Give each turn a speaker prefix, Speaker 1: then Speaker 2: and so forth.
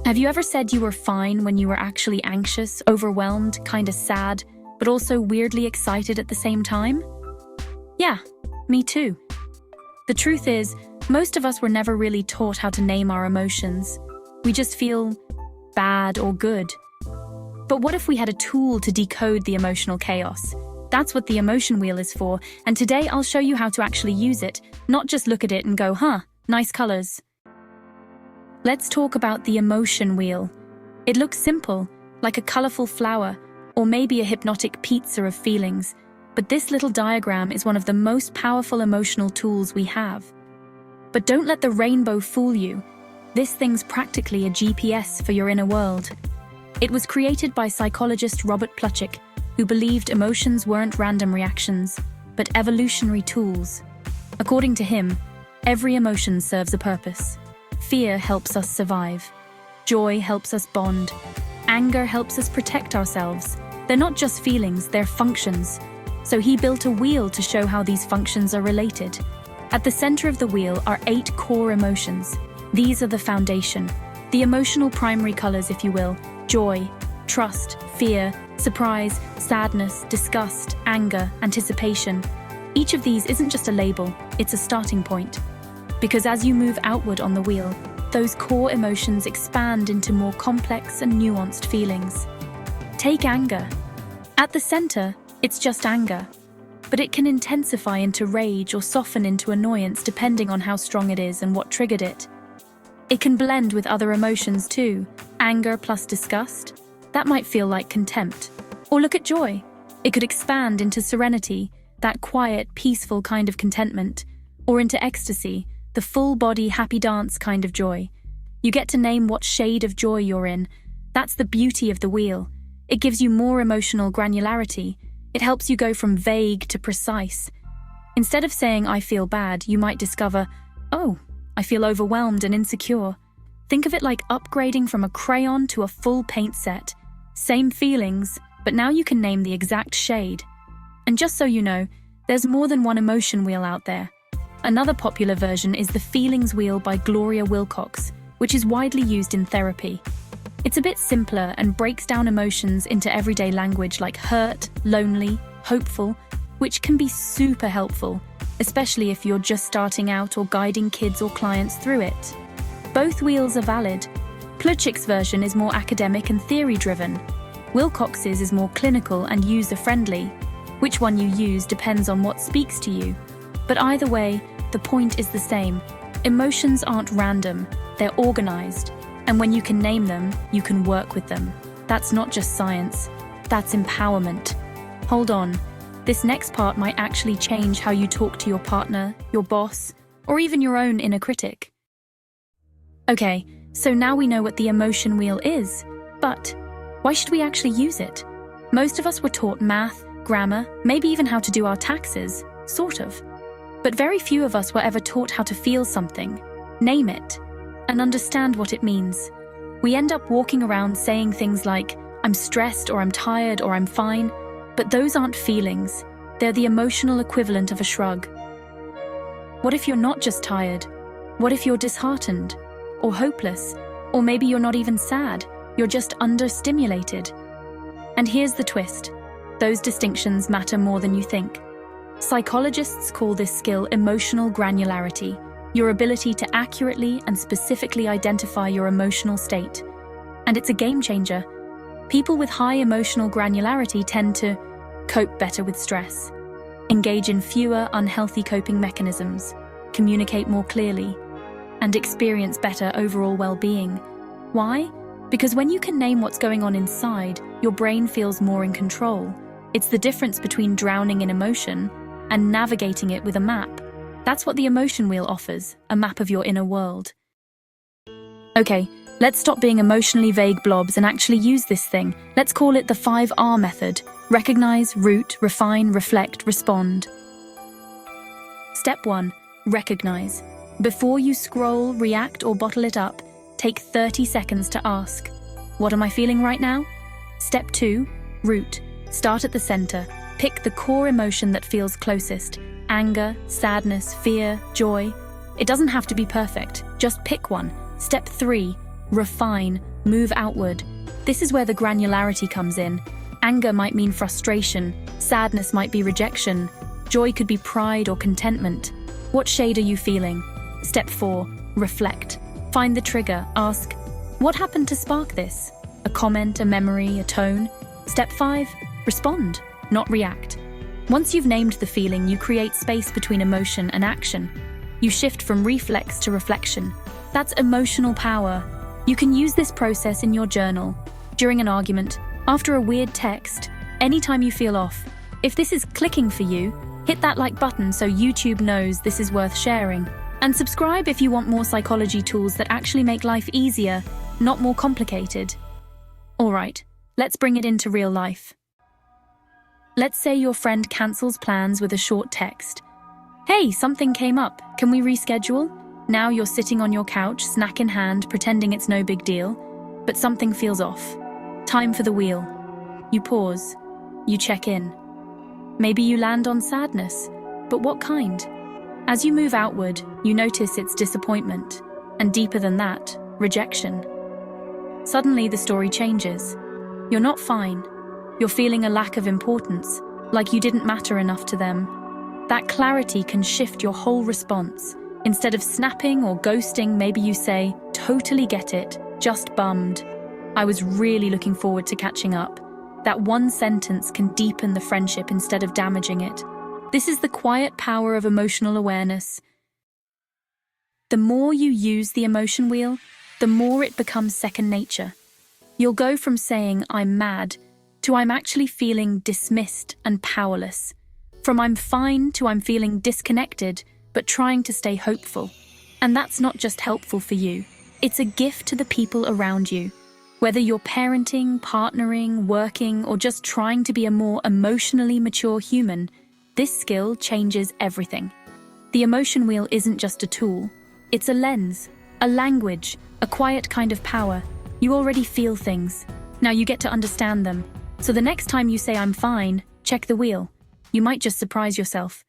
Speaker 1: Have you ever said you were fine when you were actually anxious, overwhelmed, kinda sad, but also weirdly excited at the same time? Yeah, me too. The truth is, most of us were never really taught how to name our emotions. We just feel bad or good. But what if we had a tool to decode the emotional chaos? That's what the emotion wheel is for, and today I'll show you how to actually use it, not just look at it and go, huh, nice colors. Let's talk about the emotion wheel. It looks simple, like a colorful flower, or maybe a hypnotic pizza of feelings, but this little diagram is one of the most powerful emotional tools we have. But don't let the rainbow fool you. This thing's practically a GPS for your inner world. It was created by psychologist Robert Plutchik, who believed emotions weren't random reactions, but evolutionary tools. According to him, every emotion serves a purpose. Fear helps us survive. Joy helps us bond. Anger helps us protect ourselves. They're not just feelings, they're functions. So he built a wheel to show how these functions are related. At the center of the wheel are 8 core emotions. These are the foundation. The emotional primary colors, if you will: joy, trust, fear, surprise, sadness, disgust, anger, anticipation. Each of these isn't just a label, it's a starting point. Because as you move outward on the wheel, those core emotions expand into more complex and nuanced feelings. Take anger. At the center, it's just anger, but it can intensify into rage or soften into annoyance depending on how strong it is and what triggered it. It can blend with other emotions too. Anger plus disgust, that might feel like contempt. Or look at joy. It could expand into serenity, that quiet, peaceful kind of contentment, or into ecstasy, the full-body, happy dance kind of joy. You get to name what shade of joy you're in. That's the beauty of the wheel. It gives you more emotional granularity. It helps you go from vague to precise. Instead of saying, I feel bad, you might discover, oh, I feel overwhelmed and insecure. Think of it like upgrading from a crayon to a full paint set. Same feelings, but now you can name the exact shade. And just so you know, there's more than one emotion wheel out there. Another popular version is the Feelings Wheel by Gloria Wilcox, which is widely used in therapy. It's a bit simpler and breaks down emotions into everyday language like hurt, lonely, hopeful, which can be super helpful, especially if you're just starting out or guiding kids or clients through it. Both wheels are valid. Plutchik's version is more academic and theory-driven. Wilcox's is more clinical and user-friendly. Which one you use depends on what speaks to you. But either way, the point is the same. Emotions aren't random, they're organized. And when you can name them, you can work with them. That's not just science, that's empowerment. Hold on, this next part might actually change how you talk to your partner, your boss, or even your own inner critic. Okay, so now we know what the emotion wheel is, but why should we actually use it? Most of us were taught math, grammar, maybe even how to do our taxes, sort of. But very few of us were ever taught how to feel something, name it, and understand what it means. We end up walking around saying things like, I'm stressed or I'm tired or I'm fine, but those aren't feelings. They're the emotional equivalent of a shrug. What if you're not just tired? What if you're disheartened or hopeless? Or maybe you're not even sad, you're just understimulated. And here's the twist. Those distinctions matter more than you think. Psychologists call this skill emotional granularity, your ability to accurately and specifically identify your emotional state. And it's a game changer. People with high emotional granularity tend to cope better with stress, engage in fewer unhealthy coping mechanisms, communicate more clearly, and experience better overall well-being. Why? Because when you can name what's going on inside, your brain feels more in control. It's the difference between drowning in emotion and navigating it with a map. That's what the emotion wheel offers, a map of your inner world. Okay, let's stop being emotionally vague blobs and actually use this thing. Let's call it the 5R method. Recognize, root, refine, reflect, respond. Step 1. Recognize. Before you scroll, react, or bottle it up, take 30 seconds to ask, what am I feeling right now? Step 2. Root. Start at the center. Pick the core emotion that feels closest. Anger, sadness, fear, joy. It doesn't have to be perfect. Just pick one. Step 3. refine, move outward. This is where the granularity comes in. Anger might mean frustration, sadness might be rejection, joy could be pride or contentment. What shade are you feeling? Step 4, reflect. Find the trigger, ask, what happened to spark this? A comment, a memory, a tone? Step 5, respond, not react. Once you've named the feeling, you create space between emotion and action. You shift from reflex to reflection. That's emotional power. You can use this process in your journal, during an argument, after a weird text, anytime you feel off. If this is clicking for you, hit that like button so YouTube knows this is worth sharing. And subscribe if you want more psychology tools that actually make life easier, not more complicated. Alright, let's bring it into real life. Let's say your friend cancels plans with a short text. Hey, something came up, can we reschedule? Now you're sitting on your couch, snack in hand, pretending it's no big deal, but something feels off. Time for the wheel. You pause. You check in. Maybe you land on sadness, but what kind? As you move outward, you notice it's disappointment, and deeper than that, rejection. Suddenly the story changes. You're not fine. You're feeling a lack of importance, like you didn't matter enough to them. That clarity can shift your whole response. Instead of snapping or ghosting, maybe you say, totally get it, just bummed. I was really looking forward to catching up. That one sentence can deepen the friendship instead of damaging it. This is the quiet power of emotional awareness. The more you use the emotion wheel, the more it becomes second nature. You'll go from saying, I'm mad, to I'm actually feeling dismissed and powerless. From I'm fine to I'm feeling disconnected, but trying to stay hopeful. And that's not just helpful for you. It's a gift to the people around you. Whether you're parenting, partnering, working, or just trying to be a more emotionally mature human, this skill changes everything. The emotion wheel isn't just a tool. It's a lens, a language, a quiet kind of power. You already feel things. Now you get to understand them. So the next time you say I'm fine, check the wheel. You might just surprise yourself.